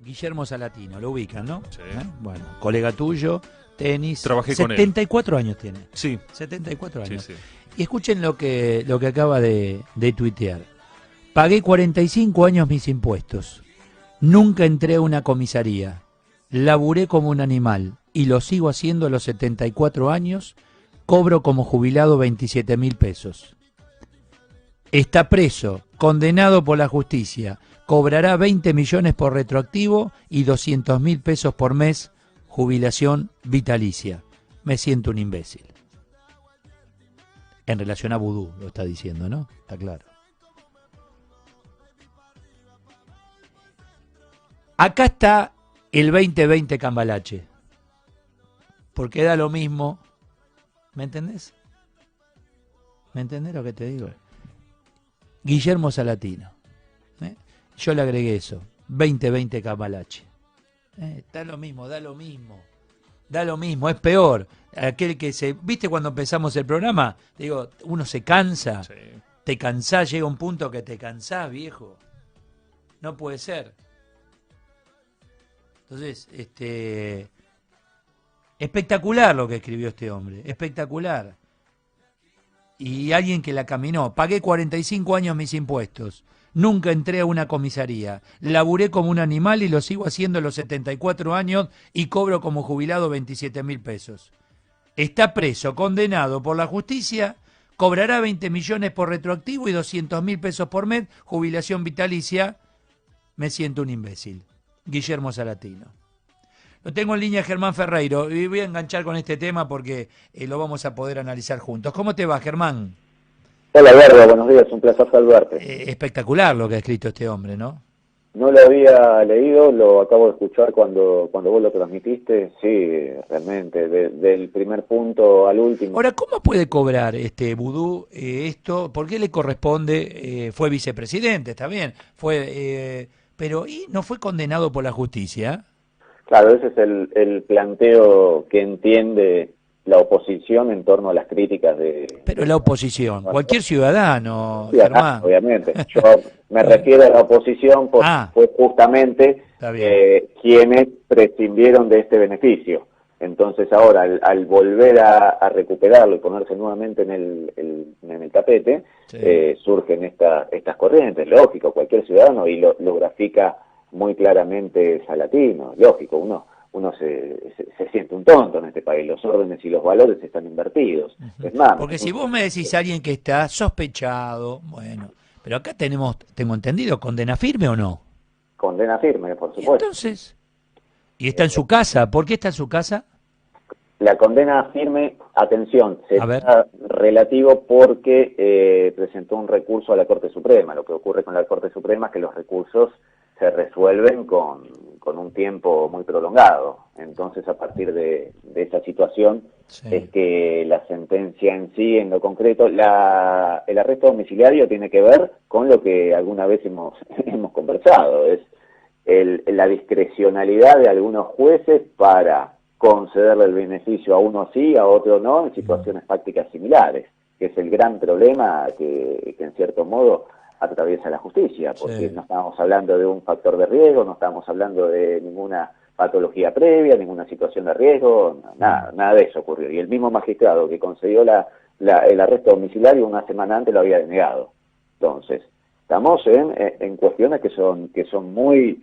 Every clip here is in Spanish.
Guillermo Salatino, lo ubican, ¿no? Sí. Bueno, colega tuyo, tenis. Trabajé con él. 74 años tiene. Sí. 74 años. Sí, sí. Y escuchen lo que acaba de tuitear. Pagué 45 años mis impuestos. Nunca entré a una comisaría. Laburé como un animal y lo sigo haciendo a los 74 años. Cobro como jubilado 27.000 pesos. Está preso, condenado por la justicia. Cobrará 20 millones por retroactivo y 200.000 pesos por mes, jubilación vitalicia. Me siento un imbécil. En relación a Vudú, lo está diciendo, ¿no? Está claro. Acá está el 2020 Cambalache. Porque da lo mismo. ¿Me entendés? ¿Me entendés lo que te digo? Guillermo Salatino. Yo le agregué eso. 2020 Cambalache. Está lo mismo, da lo mismo. Da lo mismo, es peor. Aquel que se... ¿Viste cuando empezamos el programa? Digo, uno se cansa. Sí. Te cansás, llega un punto que te cansás, viejo. No puede ser. Entonces, espectacular lo que escribió este hombre, espectacular. Y alguien que la caminó. Pagué 45 años mis impuestos. Nunca entré a una comisaría. Laburé como un animal y lo sigo haciendo a los 74 años y cobro como jubilado 27.000 pesos. Está preso, condenado por la justicia, cobrará 20 millones por retroactivo y 200.000 pesos por mes, jubilación vitalicia. Me siento un imbécil. Guillermo Salatino. Lo tengo en línea Germán Ferreiro y voy a enganchar con este tema porque lo vamos a poder analizar juntos. ¿Cómo te va, Germán? Hola, Eduardo, buenos días, un placer saludarte. Espectacular lo que ha escrito este hombre, ¿no? No lo había leído, lo acabo de escuchar cuando vos lo transmitiste. Sí, realmente, del primer punto al último. Ahora, ¿cómo puede cobrar Vudú esto? ¿Por qué le corresponde? Fue vicepresidente, está bien, pero ¿y no fue condenado por la justicia? Claro, ese es el planteo que entiende la oposición en torno a las críticas de... Pero la oposición, cualquier ciudadano, Sí, Germán. obviamente. Yo me refiero a la oposición porque fue justamente quienes prescindieron de este beneficio. Entonces ahora, al volver a recuperarlo y ponerse nuevamente en el tapete, surgen estas corrientes. Lógico, cualquier ciudadano, y lo grafica muy claramente Salatino. Lógico, uno se siente un tonto en este país, los órdenes y los valores están invertidos. Es más, porque si vos me decís a alguien que está sospechado, bueno, pero acá tengo entendido, ¿condena firme o no? Condena firme, por supuesto. ¿Y entonces? ¿Y está en su casa? ¿Por qué está en su casa? La condena firme, atención, será relativo porque presentó un recurso a la Corte Suprema. Lo que ocurre con la Corte Suprema es que los recursos se resuelven con un tiempo muy prolongado. Entonces, a partir de esa situación, es que la sentencia en sí, en lo concreto, el arresto domiciliario tiene que ver con lo que alguna vez hemos conversado, es la discrecionalidad de algunos jueces para concederle el beneficio a uno sí, a otro no, en situaciones prácticas similares, que es el gran problema que en cierto modo atraviesa la justicia, porque no estamos hablando de un factor de riesgo, no estamos hablando de ninguna patología previa, ninguna situación de riesgo, nada de eso ocurrió. Y el mismo magistrado que concedió el arresto domiciliario una semana antes lo había denegado. Entonces, estamos en cuestiones que son muy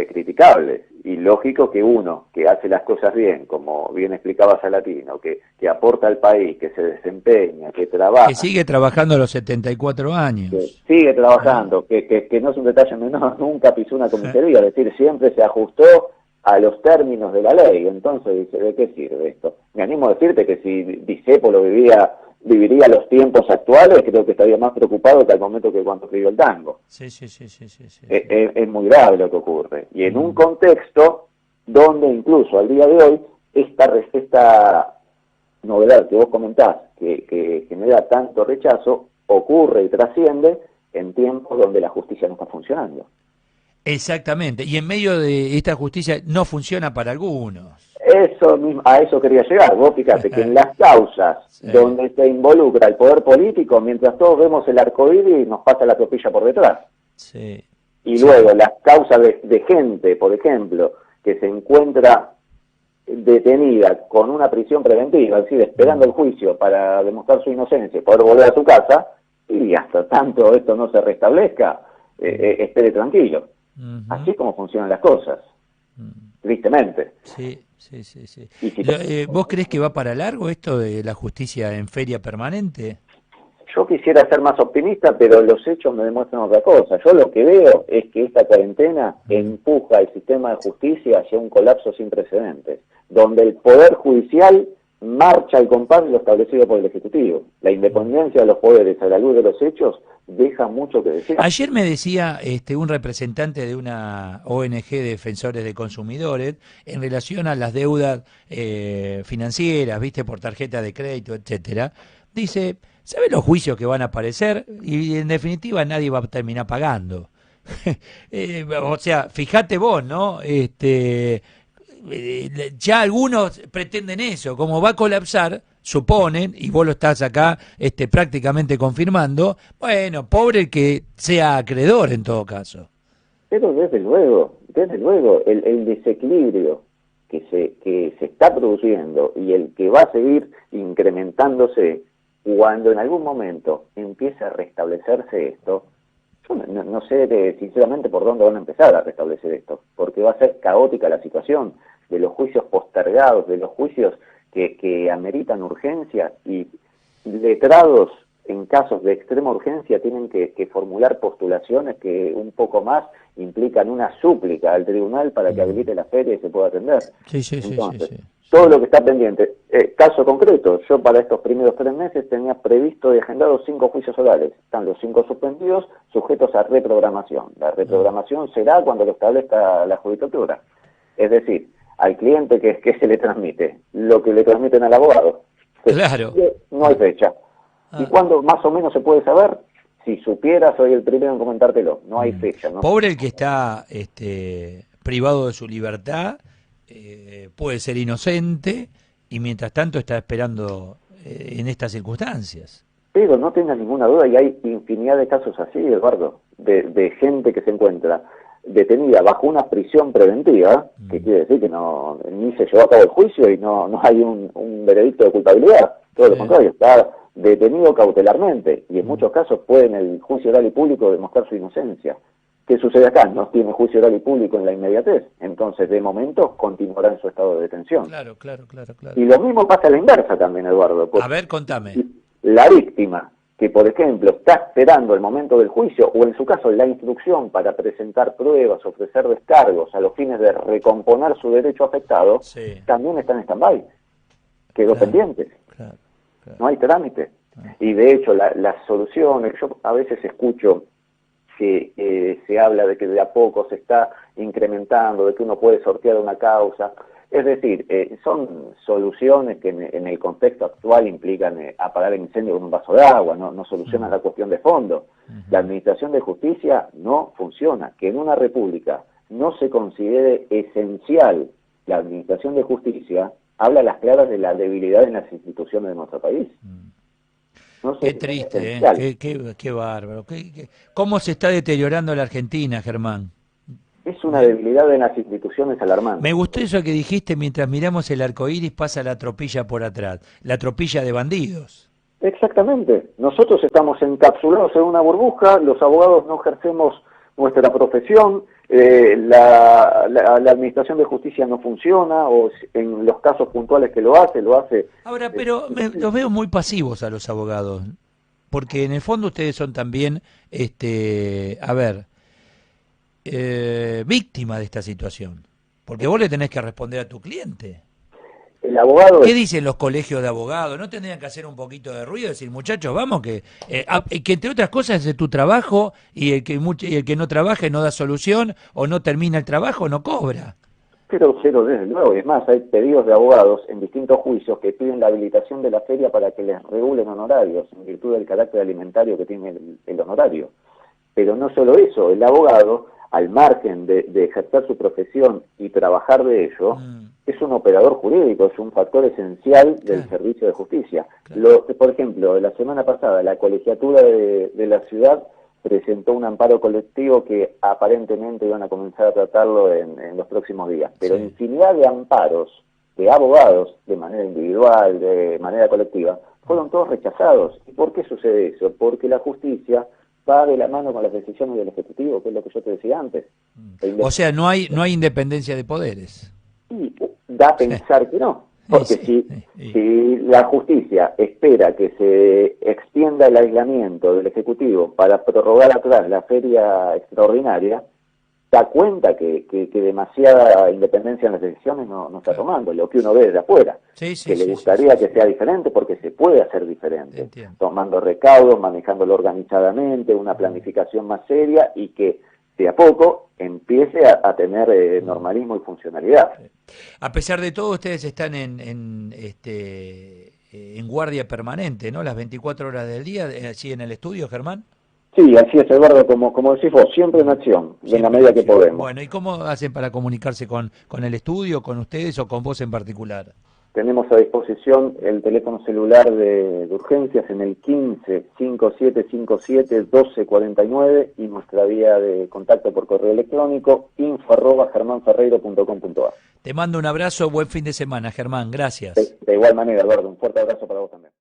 criticables, y lógico que uno que hace las cosas bien, como bien explicaba Salatino, que aporta al país, que se desempeña, que trabaja, que sigue trabajando a los 74 años, que sigue trabajando, que no es un detalle menor, nunca pisó una comisaría, es decir, siempre se ajustó a los términos de la ley. Entonces dice, ¿de qué sirve esto? Me animo a decirte que si Discépolo viviría los tiempos actuales, creo que estaría más preocupado que al momento que cuando escribió el tango. Sí. Es muy grave lo que ocurre. Y en un contexto donde incluso al día de hoy, esta novedad que vos comentás, que genera tanto rechazo, ocurre y trasciende en tiempos donde la justicia no está funcionando. Exactamente, y en medio de esta justicia no funciona para algunos. A eso quería llegar. Vos fíjate que en las causas donde se involucra el poder político, mientras todos vemos el arcoíris, nos pasa la tropilla por detrás. Sí. Y luego las causas de gente, por ejemplo, que se encuentra detenida con una prisión preventiva, es decir, esperando el juicio para demostrar su inocencia y poder volver a su casa, y hasta tanto esto no se restablezca, espere tranquilo. Así como funcionan las cosas, tristemente. Sí, sí, sí, sí. Y si ¿Vos crees que va para largo esto de la justicia en feria permanente? Yo quisiera ser más optimista, pero los hechos me demuestran otra cosa. Yo lo que veo es que esta cuarentena empuja al sistema de justicia hacia un colapso sin precedentes, donde el Poder Judicial marcha al compás de lo establecido por el Ejecutivo. La independencia de los poderes a la luz de los hechos deja mucho que decir. Ayer me decía un representante de una ONG de defensores de consumidores en relación a las deudas financieras, viste, por tarjeta de crédito, etcétera. Dice, ¿sabe los juicios que van a aparecer? Y en definitiva nadie va a terminar pagando. O sea, fíjate vos, ¿no? Ya algunos pretenden eso, como va a colapsar, suponen, y vos lo estás acá prácticamente confirmando, bueno, pobre el que sea acreedor en todo caso. Pero desde luego, el desequilibrio que se está produciendo y el que va a seguir incrementándose cuando en algún momento empiece a restablecerse esto, yo no sé sinceramente por dónde van a empezar a restablecer esto, porque va a ser caótica la situación de los juicios postergados, de los juicios que ameritan urgencia, y letrados en casos de extrema urgencia tienen que formular postulaciones que un poco más implican una súplica al tribunal para que habilite la feria y se pueda atender. Sí, sí, Entonces, sí. todo lo que está pendiente. Caso concreto, yo para estos primeros 3 meses tenía previsto y agendado 5 juicios orales. Están los 5 suspendidos, sujetos a reprogramación. La reprogramación será cuando lo establezca la judicatura. Es decir, al cliente que se le transmite lo que le transmiten al abogado. Claro. No hay fecha. ¿Y cuándo más o menos se puede saber? Si supieras, soy el primero en comentártelo. No hay fecha. ¿No? Pobre el que está privado de su libertad, puede ser inocente y mientras tanto está esperando en estas circunstancias. Pero no tengas ninguna duda, y hay infinidad de casos así, Eduardo, de gente que se encuentra detenida bajo una prisión preventiva, que quiere decir que no ni se llevó a cabo el juicio y no hay un veredicto de culpabilidad. Todo lo contrario, está detenido cautelarmente, y en muchos casos puede en el juicio oral y público demostrar su inocencia. ¿Qué sucede acá? No tiene juicio oral y público en la inmediatez, entonces de momento continuará en su estado de detención. Claro. Y lo mismo pasa a la inversa también, Eduardo. A ver, contame. La víctima, que por ejemplo está esperando el momento del juicio, o en su caso la instrucción para presentar pruebas, ofrecer descargos a los fines de recomponer su derecho afectado, también está en stand-by. Quedó pendiente. Claro. No hay trámite. Y de hecho las soluciones, yo a veces escucho que se habla de que de a poco se está incrementando, de que uno puede sortear una causa. Es decir, son soluciones que en el contexto actual implican apagar el incendio con un vaso de agua, no solucionan la cuestión de fondo. La administración de justicia no funciona. Que en una república no se considere esencial la administración de justicia, habla a las claras de la debilidad en las instituciones de nuestro país. No sé, qué triste, qué bárbaro. ¿Cómo se está deteriorando la Argentina, Germán? Es una debilidad en las instituciones alarmante. Me gustó eso que dijiste, mientras miramos el arco iris pasa la tropilla por atrás, la tropilla de bandidos. Exactamente. Nosotros estamos encapsulados en una burbuja, los abogados no ejercemos nuestra profesión, la administración de justicia no funciona, o en los casos puntuales que lo hace... Ahora, pero los veo muy pasivos a los abogados, porque en el fondo ustedes son también, víctima de esta situación, porque vos le tenés que responder a tu cliente. El abogado... ¿Qué dicen los colegios de abogados? ¿No tendrían que hacer un poquito de ruido? Decir, muchachos, vamos, que entre otras cosas es tu trabajo, y el que no trabaje no da solución, o no termina el trabajo, no cobra. Pero desde luego, es más, hay pedidos de abogados en distintos juicios que piden la habilitación de la feria para que les regulen honorarios, en virtud del carácter alimentario que tiene el honorario. Pero no solo eso, el abogado, al margen de ejercer su profesión y trabajar de ello, es un operador jurídico, es un factor esencial del servicio de justicia. Por ejemplo, la semana pasada la colegiatura de la ciudad presentó un amparo colectivo que aparentemente iban a comenzar a tratarlo en los próximos días. Pero Sí. infinidad de amparos de abogados, de manera individual, de manera colectiva, fueron todos rechazados. ¿Y por qué sucede eso? Porque la justicia va de la mano con las decisiones del Ejecutivo, que es lo que yo te decía antes. O sea, no hay independencia de poderes. Y da a pensar que no, porque Sí. si la justicia espera que se extienda el aislamiento del Ejecutivo para prorrogar atrás la feria extraordinaria, da cuenta que demasiada independencia en las decisiones no está tomando, lo que uno ve desde afuera, que le gustaría que sea diferente porque se puede hacer diferente, tomando recaudos, manejándolo organizadamente, una planificación más seria y que de a poco empiece a tener normalismo y funcionalidad. A pesar de todo, ustedes están en guardia permanente, ¿no? Las 24 horas del día, así en el estudio, Germán. Sí, así es, Eduardo, como decís vos, siempre en acción, en la medida que podemos. Bueno, ¿y cómo hacen para comunicarse con el estudio, con ustedes o con vos en particular? Tenemos a disposición el teléfono celular de urgencias en el 15-5757-1249 y nuestra vía de contacto por correo electrónico info@germanferreiro.com.ar. Te mando un abrazo, buen fin de semana, Germán, gracias. De igual manera, Eduardo, un fuerte abrazo para vos también.